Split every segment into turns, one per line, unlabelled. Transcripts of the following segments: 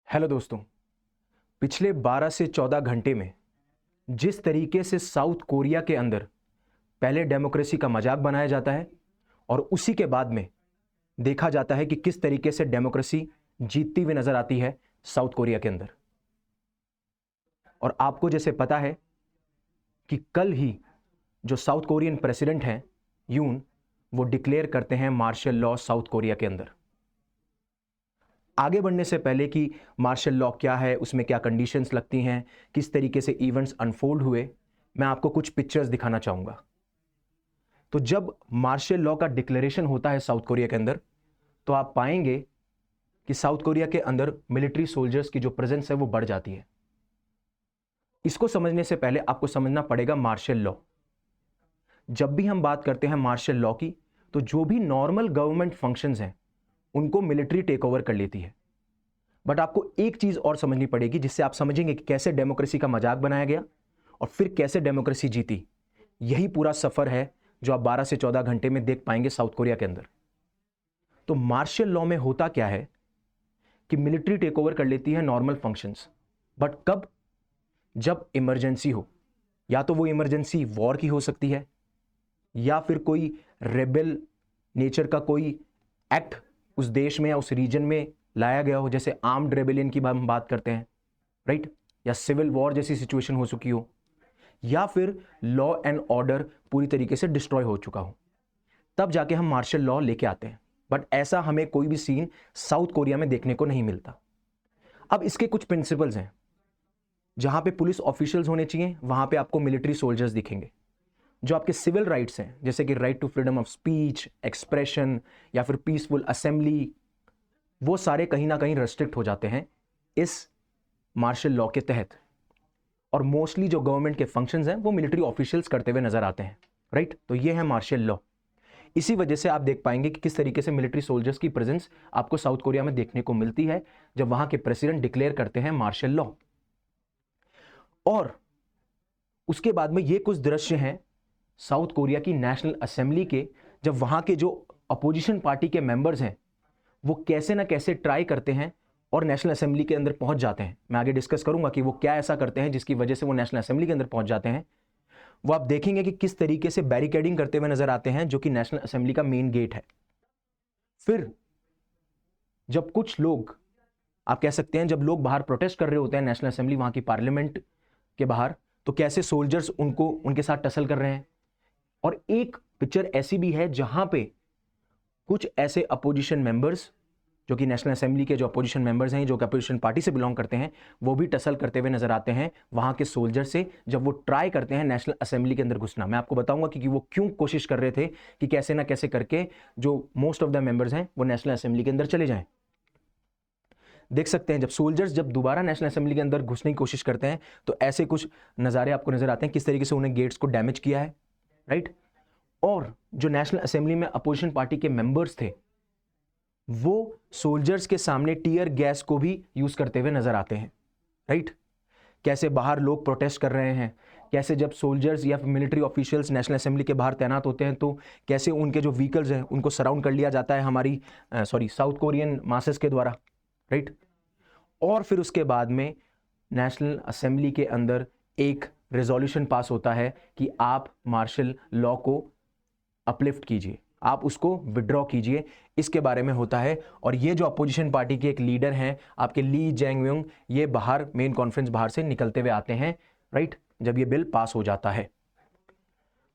Hello दोस्तों। पिछले 12 से 14 घंटे में जिस तरीके से साउथ कोरिया के अंदर पहले डेमोक्रेसी का मजाक बनाया जाता है और उसी के बाद में देखा जाता है कि किस तरीके से डेमोक्रेसी जीतती हुई नजर आती है साउथ कोरिया के अंदर। और आपको जैसे पता है कि कल ही जो साउथ कोरियन प्रेसिडेंट हैं यून, वो डिक्लेयर करते हैं मार्शल लॉ साउथ कोरिया के अंदर। आगे बढ़ने से पहले कि मार्शल लॉ क्या है, उसमें क्या कंडीशंस लगती हैं, किस तरीके से इवेंट्स अनफोल्ड हुए, मैं आपको कुछ पिक्चर्स दिखाना चाहूंगा। तो जब मार्शल लॉ का डिक्लेरेशन होता है साउथ कोरिया के अंदर, तो आप पाएंगे कि साउथ कोरिया के अंदर मिलिट्री सोल्जर्स की जो प्रेजेंस है वो बढ़ जाती है। इसको समझने से पहले आपको समझना पड़ेगा मार्शल लॉ। जब भी हम बात करते हैं मार्शल लॉ की, तो जो भी नॉर्मल गवर्नमेंट फंक्शंस हैं उनको मिलिट्री टेक ओवर कर लेती है। बट आपको एक चीज और समझनी पड़ेगी जिससे आप समझेंगे कि कैसे डेमोक्रेसी का मजाक बनाया गया और फिर कैसे डेमोक्रेसी जीती। यही पूरा सफर है जो आप 12 से 14 घंटे में देख पाएंगे साउथ कोरिया के अंदर। तो मार्शल लॉ में होता क्या है कि मिलिट्री टेक ओवर कर लेती है नॉर्मल फंक्शंस। बट कब? जब इमरजेंसी हो। या तो वो इमरजेंसी वॉर की हो सकती है, या फिर कोई रेबेल नेचर का कोई एक्ट उस देश में या उस रीजन में लाया गया हो, जैसे आर्म्ड रेबेलियन की हम बात करते हैं, राइट, या सिविल वॉर जैसी सिचुएशन हो चुकी हो, या फिर लॉ एंड ऑर्डर पूरी तरीके से डिस्ट्रॉय हो चुका हो, तब जाके हम मार्शल लॉ लेके आते हैं। बट ऐसा हमें कोई भी सीन साउथ कोरिया में देखने को नहीं मिलता। अब इसके कुछ प्रिंसिपल्स हैं। जहां पे पुलिस ऑफिशियल्स होने चाहिए वहां पे आपको मिलिट्री सोल्जर्स दिखेंगे। जो आपके सिविल राइट्स हैं, जैसे कि right to freedom of speech, expression या फिर पीसफुल असेंबली, वो सारे कहीं ना कहीं रेस्ट्रिक्ट हो जाते हैं इस मार्शल लॉ के तहत। और मोस्टली जो गवर्नमेंट के फंक्शंस हैं वो मिलिट्री ऑफिशियल्स करते हुए नजर आते हैं, राइट। तो ये है मार्शल लॉ। इसी वजह से आप देख पाएंगे कि किस तरीके से मिलिट्री सोल्जर्स की प्रेजेंस आपको साउथ कोरिया में देखने को मिलती है जब वहां के प्रेसिडेंट डिक्लेयर करते हैं मार्शल लॉ। और उसके बाद में ये कुछ दृश्य हैं साउथ कोरिया की नेशनल असेंबली के, जब वहां के जो अपोजिशन पार्टी के मेंबर्स हैं वो कैसे ना कैसे ट्राई करते हैं और नेशनल असेंबली के अंदर पहुंच जाते हैं। मैं आगे डिस्कस करूंगा कि वो क्या ऐसा करते हैं जिसकी वजह से वो नेशनल असेंबली के अंदर पहुंच जाते हैं। वो आप देखेंगे कि किस तरीके से बैरिकेडिंग करते हुए नजर आते हैं, जो कि नेशनल असेंबली का मेन गेट है। फिर जब कुछ लोग, आप कह सकते हैं जब लोग बाहर प्रोटेस्ट कर रहे होते हैं नेशनल असेंबली, वहां की पार्लियामेंट के बाहर, तो कैसे सोल्जर्स उनको उनके साथ टसल कर रहे हैं। और एक पिक्चर ऐसी भी है जहां पे कुछ ऐसे अपोजिशन मेंबर्स, जो कि नेशनल असेंबली के जो अपोजिशन मेंबर्स हैं, जो कि अपोजिशन पार्टी से बिलोंग करते हैं, वो भी टसल करते हुए नजर आते हैं वहां के सोल्जर से, जब वो ट्राई करते हैं नेशनल असेंबली के अंदर घुसना। मैं आपको बताऊंगा कि वो क्यों कोशिश कर रहे थे कि कैसे ना कैसे करके जो मोस्ट ऑफ द मेंबर्स हैं वो नेशनल असेंबली के अंदर चले जाएं। देख सकते हैं जब सोल्जर्स जब दोबारा नेशनल असेंबली के अंदर घुसने की कोशिश करते हैं तो ऐसे कुछ नज़ारे आपको नजर आते हैं, किस तरीके से उन्हें गेट्स को डैमेज किया है, राइट। और जो नेशनल असेंबली में अपोजिशन पार्टी के मेंबर्स थे वो सोल्जर्स के सामने टीयर गैस को भी यूज करते हुए नजर आते हैं, राइट। कैसे बाहर लोग प्रोटेस्ट कर रहे हैं, कैसे जब सोल्जर्स या मिलिट्री ऑफिशियल्स नेशनल असेंबली के बाहर तैनात होते हैं तो कैसे उनके जो व्हीकल्स हैं उनको सराउंड कर लिया जाता है हमारी साउथ कोरियन मासेस के द्वारा, राइट। और फिर उसके बाद में नेशनल असेंबली के अंदर एक रेजोल्यूशन पास होता है कि आप मार्शल लॉ को अपलिफ्ट कीजिए, आप उसको विड्रॉ कीजिए, इसके बारे में होता है। और ये जो अपोजिशन पार्टी के एक लीडर हैं आपके ली जैंग, ये बाहर मेन कॉन्फ्रेंस बाहर से निकलते हुए आते हैं, राइट, जब ये बिल पास हो जाता है।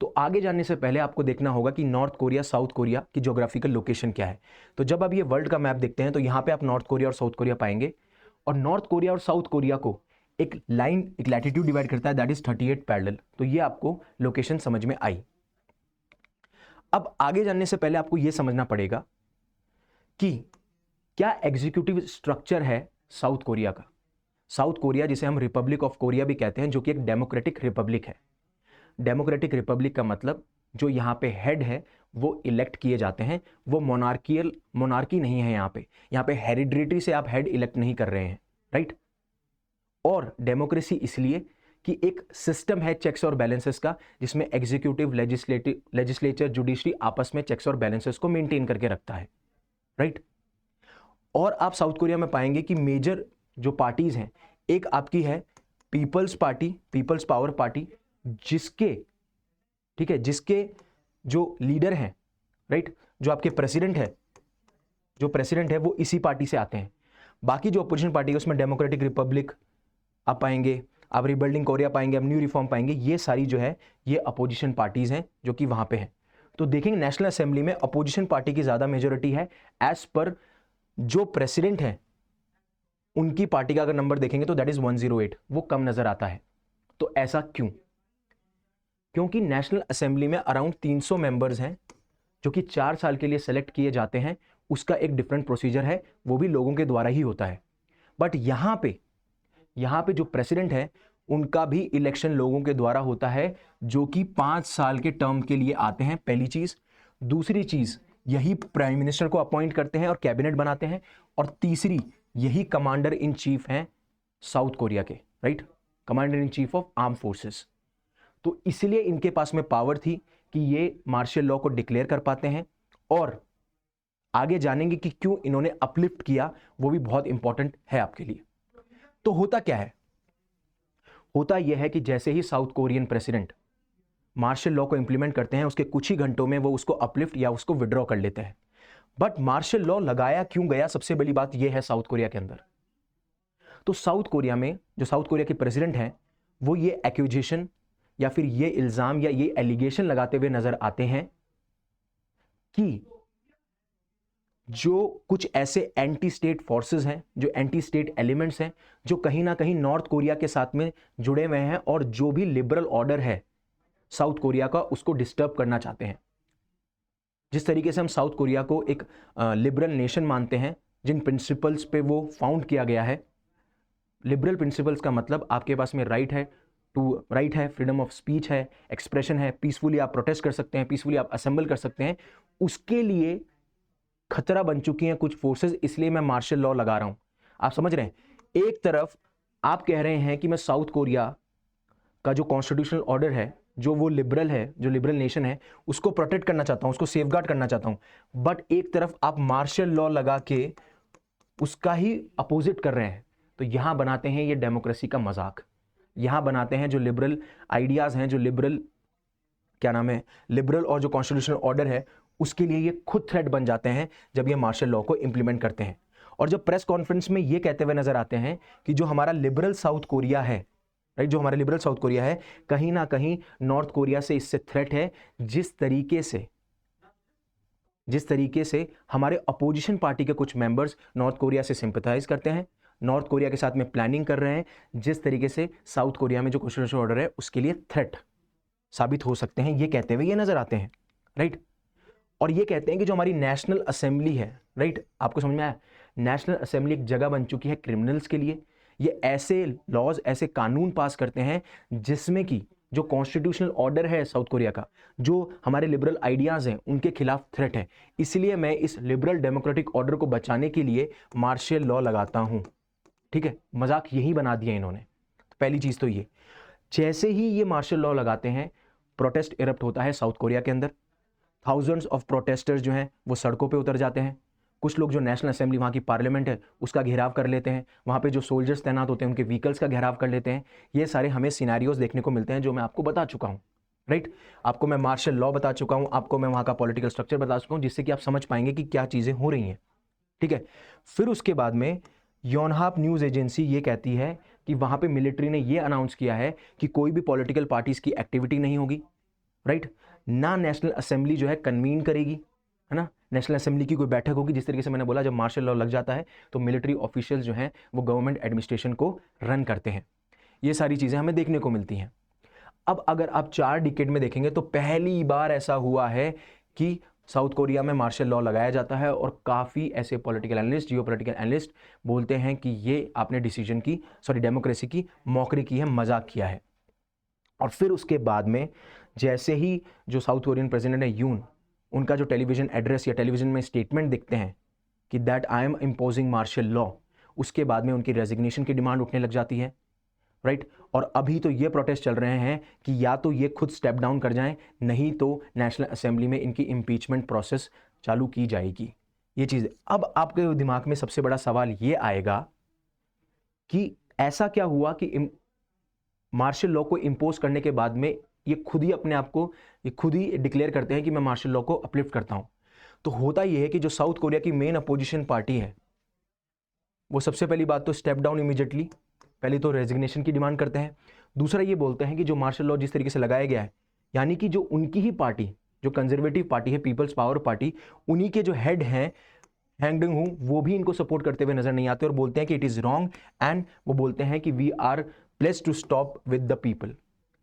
तो आगे जाने से पहले आपको देखना होगा कि नॉर्थ कोरिया साउथ कोरिया की ज्योग्राफिकल लोकेशन क्या है। तो जब आप ये वर्ल्ड का मैप देखते हैं तो यहाँ पे आप नॉर्थ कोरिया और साउथ कोरिया पाएंगे। और नॉर्थ कोरिया और साउथ कोरिया को एक लाइन, एक लैटिट्यूड डिवाइड करता है, दैट इज 38 पैरेलल। तो ये आपको लोकेशन समझ में आई। अब आगे जानने से पहले आपको यह समझना पड़ेगा कि क्या एग्जीक्यूटिव स्ट्रक्चर है साउथ कोरिया का। साउथ कोरिया, जिसे हम रिपब्लिक ऑफ कोरिया भी कहते हैं, जो कि एक डेमोक्रेटिक रिपब्लिक है। डेमोक्रेटिक रिपब्लिक का मतलब जो यहाँ पे हेड है वो इलेक्ट किए जाते हैं, वो मोनार्की नहीं है। यहाँ पे हेरिडिटरी से आप हेड इलेक्ट नहीं कर रहे हैं, राइट। और डेमोक्रेसी इसलिए कि एक सिस्टम है चेक्स और बैलेंसेस का, जिसमें एग्जीक्यूटिव, लेजिस्लेचर, जुडिशरी आपस में चेक्स और बैलेंसेस को मेंटेन करके रखता है, राइट। और आप साउथ कोरिया में पाएंगे कि मेजर जो पार्टीज हैं, एक आपकी है people's party, people's power party, जिसके, ठीक है, जिसके जो लीडर हैं, राइट, जो आपके प्रेसिडेंट है, जो प्रेसिडेंट है वो इसी पार्टी से आते हैं। बाकी जो अपोजिशन पार्टी है उसमें डेमोक्रेटिक रिपब्लिक आप पाएंगे, आप रिबिल्डिंग कोरिया पाएंगे, आप न्यू रिफॉर्म पाएंगे, ये सारी जो है ये अपोजिशन पार्टीज हैं जो कि वहां पे हैं। तो देखेंगे नेशनल असेंबली में अपोजिशन पार्टी की ज्यादा मेजोरिटी है, एज पर जो प्रेसिडेंट है उनकी पार्टी का अगर नंबर देखेंगे तो दैट इज 108, वो कम नजर आता है। तो ऐसा क्यों? क्योंकि नेशनल असेंबली में अराउंड 300 मेंबर्स हैं जो कि 4 साल के लिए सेलेक्ट किए जाते हैं, उसका एक डिफरेंट प्रोसीजर है, वो भी लोगों के द्वारा ही होता है। बट यहां पे जो प्रेसिडेंट है उनका भी इलेक्शन लोगों के द्वारा होता है, जो कि 5 साल के टर्म के लिए आते हैं, पहली चीज। दूसरी चीज, यही प्राइम मिनिस्टर को अपॉइंट करते हैं और कैबिनेट बनाते हैं। और तीसरी, यही कमांडर इन चीफ हैं साउथ कोरिया के, right, commander in chief of arm forces. तो इसलिए इनके पास में पावर थी कि ये मार्शल लॉ को डिक्लेयर कर पाते हैं। और आगे जानेंगे कि क्यों इन्होंने अपलिफ्ट किया, वो भी बहुत इंपॉर्टेंट है आपके लिए। तो होता क्या है? होता यह है कि जैसे ही south Korean president martial law को इंप्लीमेंट करते हैं, उसके कुछ ही घंटों में वो उसको अपलिफ्ट या उसको विड्रॉ कर लेते हैं। बट मार्शल लॉ लगाया क्यों गया, सबसे बड़ी बात यह है साउथ कोरिया के अंदर। तो साउथ कोरिया में जो साउथ कोरिया के प्रेसिडेंट हैं, वो ये एक्यूजेशन या फिर ये इल्जाम या ये एलिगेशन लगाते हुए नजर आते हैं कि जो कुछ ऐसे एंटी स्टेट फोर्सेस हैं, जो एंटी स्टेट एलिमेंट्स हैं, जो कहीं ना कहीं नॉर्थ कोरिया के साथ में जुड़े हुए हैं और जो भी लिबरल ऑर्डर है साउथ कोरिया का, उसको डिस्टर्ब करना चाहते हैं। जिस तरीके से हम साउथ कोरिया को एक लिबरल नेशन मानते हैं, जिन प्रिंसिपल्स पे वो फाउंड किया गया है, लिबरल प्रिंसिपल्स का मतलब आपके पास में राइट है, फ्रीडम ऑफ स्पीच है, एक्सप्रेशन है, पीसफुली आप प्रोटेस्ट कर सकते हैं, पीसफुली आप असेंबल कर सकते हैं, उसके लिए खतरा बन चुकी हैं कुछ फोर्सेस, इसलिए मैं मार्शल लॉ लगा रहा हूं। आप समझ रहे हैं? एक तरफ आप कह रहे हैं कि मैं साउथ कोरिया का जो कॉन्स्टिट्यूशनल ऑर्डर है, जो वो लिबरल है, जो लिबरल नेशन है, उसको प्रोटेक्ट करना चाहता हूं, उसको सेफगार्ड करना चाहता हूं। बट एक तरफ आप मार्शल लॉ लगा के उसका ही अपोजिट कर रहे हैं। तो यहां बनाते हैं ये डेमोक्रेसी का मजाक, यहां बनाते हैं जो लिबरल आइडियाज हैं, जो लिबरल लिबरल और जो कॉन्स्टिट्यूशनल ऑर्डर है, उसके लिए ये खुद थ्रेट बन जाते हैं जब ये मार्शल लॉ को इंप्लीमेंट करते हैं। और जब प्रेस कॉन्फ्रेंस में ये कहते हुए नजर आते हैं कि जो हमारा लिबरल साउथ कोरिया है, राइट, जो हमारा लिबरल साउथ कोरिया है, कहीं ना कहीं नॉर्थ कोरिया से इससे थ्रेट है। जिस तरीके से हमारे अपोजिशन पार्टी के कुछ मेंबर्स नॉर्थ कोरिया से सिंपैथाइज करते हैं, नॉर्थ कोरिया के साथ में प्लानिंग कर रहे हैं, जिस तरीके से साउथ कोरिया में जो कॉन्स्टिट्यूशनल ऑर्डर है उसके लिए थ्रेट साबित हो सकते हैं, ये कहते हुए ये नजर आते हैं, राइट। और ये कहते हैं कि जो हमारी नेशनल असेंबली है, राइट, आपको समझ में आया, नेशनल असेंबली एक जगह बन चुकी है क्रिमिनल्स के लिए। ये ऐसे लॉज, ऐसे कानून पास करते हैं जिसमें कि जो कॉन्स्टिट्यूशनल ऑर्डर है साउथ कोरिया का, जो हमारे लिबरल आइडियाज हैं, उनके खिलाफ थ्रेट है। इसलिए मैं इस लिबरल डेमोक्रेटिक ऑर्डर को बचाने के लिए मार्शल लॉ लगाता हूं। ठीक है, मजाक यही बना दिया इन्होंने। तो पहली चीज तो ये, जैसे ही ये मार्शल लॉ लगाते हैं, प्रोटेस्ट इरप्ट होता है साउथ कोरिया के अंदर। थाउजेंड्स ऑफ प्रोटेस्टर्स जो हैं वो सड़कों पे उतर जाते हैं। कुछ लोग जो नेशनल असेंबली, वहाँ की पार्लियामेंट है, उसका घेराव कर लेते हैं। वहाँ पे जो सोल्जर्स तैनात होते हैं उनके व्हीकल्स का घेराव कर लेते हैं। ये सारे हमें सिनेरियोज देखने को मिलते हैं जो मैं आपको बता चुका हूँ, राइट। आपको मैं मार्शल लॉ बता चुका हूँ, आपको मैं वहाँ का पॉलिटिकल स्ट्रक्चर बता चुका हूँ, जिससे कि आप समझ पाएंगे कि क्या चीज़ें हो रही हैं, ठीक है। फिर उसके बाद में योनहाप न्यूज़ एजेंसी ये कहती है कि वहाँ पे मिलिट्री ने ये अनाउंस किया है कि कोई भी पॉलिटिकल पार्टीज की एक्टिविटी नहीं होगी, राइट। ना नेशनल असेंबली जो है कन्वीन करेगी, है ना, नेशनल असेंबली की कोई बैठक होगी। जिस तरीके से मैंने बोला, जब मार्शल लॉ लग जाता है तो मिलिट्री ऑफिशियल्स जो हैं वो गवर्नमेंट एडमिनिस्ट्रेशन को रन करते हैं। ये सारी चीज़ें हमें देखने को मिलती हैं। अब अगर आप 4 डिकेड में देखेंगे तो पहली बार ऐसा हुआ है कि साउथ कोरिया में मार्शल लॉ लगाया जाता है। और काफ़ी ऐसे पॉलिटिकल एनालिस्ट, जियोपॉलिटिकल एनालिस्ट बोलते हैं कि ये आपने डेमोक्रेसी की मौकरी की है, मजाक किया है। और फिर उसके बाद में जैसे ही जो साउथ कोरियन प्रेसिडेंट है यून, उनका जो टेलीविजन एड्रेस या टेलीविजन में स्टेटमेंट दिखते हैं कि that I am imposing martial law, उसके बाद में उनकी रेजिग्नेशन की डिमांड उठने लग जाती है, राइट। और अभी तो ये प्रोटेस्ट चल रहे हैं कि या तो ये खुद स्टेप डाउन कर जाएं, नहीं तो नेशनल असेंबली में इनकी इम्पीचमेंट प्रोसेस चालू की जाएगी। ये चीज़ अब आपके दिमाग में सबसे बड़ा सवाल ये आएगा कि ऐसा क्या हुआ कि मार्शल लॉ को इंपोज करने के बाद में ये खुद ही अपने आप को ये खुद ही डिक्लेयर करते हैं कि मैं मार्शल लॉ को अपलिफ्ट करता हूं। तो होता यह है कि जो साउथ कोरिया की मेन अपोजिशन पार्टी है वो सबसे पहली बात तो स्टेप डाउन इमीडिएटली, पहले तो रेजिग्नेशन की डिमांड करते हैं। दूसरा ये बोलते हैं कि जो मार्शल लॉ जिस तरीके से लगाया गया है, यानी कि जो उनकी ही पार्टी, जो कंजर्वेटिव पार्टी है पीपल्स पावर पार्टी, उन्हीं के जो हेड हैं हैंग डंग हूं, वो भी इनको सपोर्ट करते हुए नजर नहीं आते और बोलते हैं कि इट इज रॉन्ग, एंड वो बोलते हैं कि we are placed to stop with the people.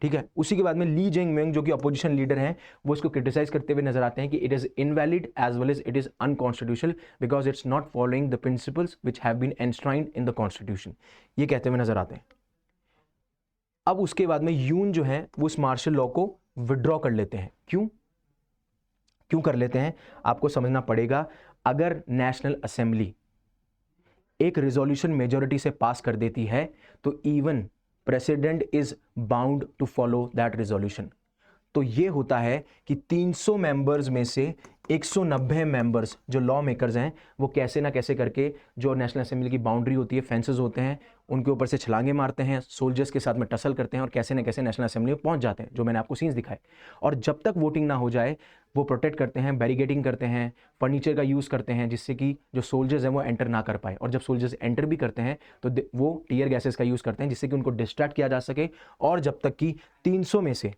ठीक है, उसी के बाद में ली जेंग मेंग जो कि अपोजिशन लीडर हैं वो इसको क्रिटिसाइज करते हुए नजर आते हैं कि it is invalid as well as it is unconstitutional because it's not following the principles which have been enshrined in the constitution, ये कहते हुए नजर आते हैं। अब उसके बाद में यून जो है वो इस मार्शल लॉ को विड्रॉ कर लेते हैं। क्यों कर लेते हैं आपको समझना पड़ेगा। अगर नेशनल असेंबली एक रिजोल्यूशन मेजॉरिटी से पास कर देती है तो even president is bound to follow that resolution. तो ये होता है कि 300 मेंबर्स में से 190 मेंबर्स जो लॉ मेकर्स हैं वो कैसे ना कैसे करके जो नेशनल असेंबली की बाउंड्री होती है, फेंसेस होते हैं, उनके ऊपर से छलांगे मारते हैं, सोल्जर्स के साथ में टसल करते हैं और कैसे ना कैसे नेशनल असेंबली में पहुंच जाते हैं, जो मैंने आपको सीन्स दिखाए। और जब तक वोटिंग ना हो जाए वो प्रोटेक्ट करते हैं, बैरिगेटिंग करते हैं, फर्नीचर का यूज़ करते हैं जिससे कि जो सोल्जर्स हैं वो एंटर ना कर पाए। और जब सोल्जर्स एंटर भी करते हैं तो वो टीयर गैसेस का यूज़ करते हैं जिससे कि उनको डिस्ट्रैक्ट किया जा सके। और जब तक कि 300 में से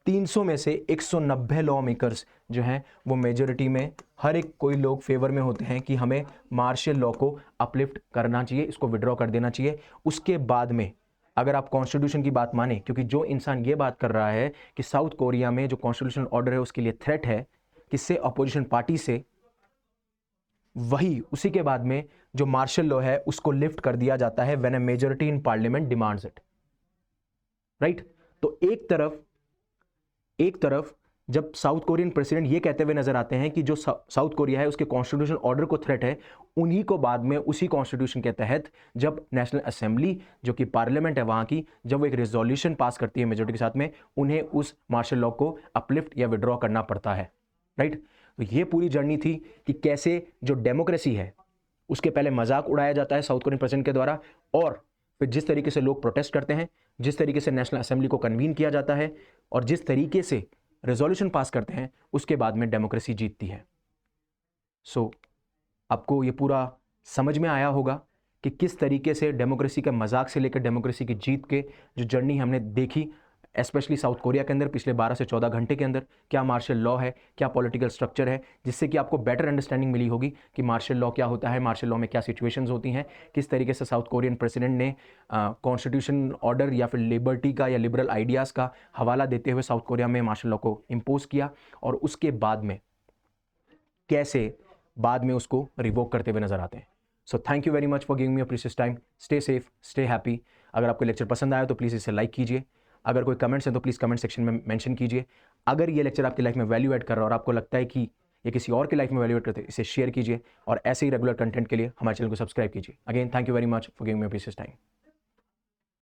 300 में से 190 लॉ मेकर्स जो हैं वो मेजॉरिटी में हर एक कोई लोग फेवर में होते हैं कि हमें मार्शल लॉ को अपलिफ्ट करना चाहिए, इसको विड्रॉ कर देना चाहिए। उसके बाद में अगर आप कॉन्स्टिट्यूशन की बात माने, क्योंकि जो इंसान ये बात कर रहा है कि साउथ कोरिया में जो कॉन्स्टिट्यूशनल ऑर्डर है उसके लिए थ्रेट है किससे, अपोजिशन पार्टी से, वही उसी के बाद में जो मार्शल लॉ है उसको लिफ्ट कर दिया जाता है when a majority in parliament demands it. Right, तो एक तरफ जब साउथ कोरियन प्रेसिडेंट ये कहते हुए नजर आते हैं कि जो साउथ कोरिया है उसके कॉन्स्टिट्यूशनल ऑर्डर को थ्रेट है, उन्हीं को बाद में उसी कॉन्स्टिट्यूशन के तहत जब नेशनल असेंबली जो कि पार्लियामेंट है वहां की, जब वो एक रेजोल्यूशन पास करती है मेजॉरिटी के साथ में, उन्हें उस मार्शल लॉ को अपलिफ्ट या विड्रॉ करना पड़ता है। राइट, तो ये पूरी जर्नी थी कि कैसे जो डेमोक्रेसी है उसके पहले मजाक उड़ाया जाता है साउथ कोरियन प्रेसिडेंट के द्वारा, और फिर जिस तरीके से लोग प्रोटेस्ट करते हैं, जिस तरीके से नेशनल असेंबली को कन्वीन किया जाता है और जिस तरीके से रेजोल्यूशन पास करते हैं, उसके बाद में डेमोक्रेसी जीतती है। सो आपको ये पूरा समझ में आया होगा कि किस तरीके से डेमोक्रेसी का मजाक से लेकर डेमोक्रेसी की जीत के जो जर्नी हमने देखी, स्पेशली साउथ कोरिया के अंदर पिछले 12 से 14 घंटे के अंदर, क्या मार्शल लॉ है, क्या पॉलिटिकल स्ट्रक्चर है, जिससे कि आपको बेटर अंडरस्टैंडिंग मिली होगी कि मार्शल लॉ क्या होता है, मार्शल लॉ में क्या सिचुएशंस होती हैं, किस तरीके से साउथ कोरियन प्रेसिडेंट ने कॉन्स्टिट्यूशन ऑर्डर या फिर लिबर्टी का या लिबरल आइडियाज़ का हवाला देते हुए साउथ कोरिया में मार्शल लॉ को इम्पोज किया, और उसके बाद में कैसे बाद में उसको रिवोक करते हुए नजर आते हैं। So thank you very much for giving me your precious time. Stay safe, stay happy. अगर आपको लेक्चर पसंद आया तो प्लीज़ इसे लाइक कीजिए। अगर कोई कमेंट्स हैं तो प्लीज़ कमेंट सेक्शन में मेंशन कीजिए। अगर ये लेक्चर आपकी लाइफ में वैल्यू ऐड कर रहा है और आपको लगता है कि ये किसी और की लाइफ में वैल्यू ऐड करते हैं, इसे शेयर कीजिए और ऐसे ही रेगुलर कंटेंट के लिए हमारे चैनल को सब्सक्राइब कीजिए। Again thank you very much for giving me your precious time.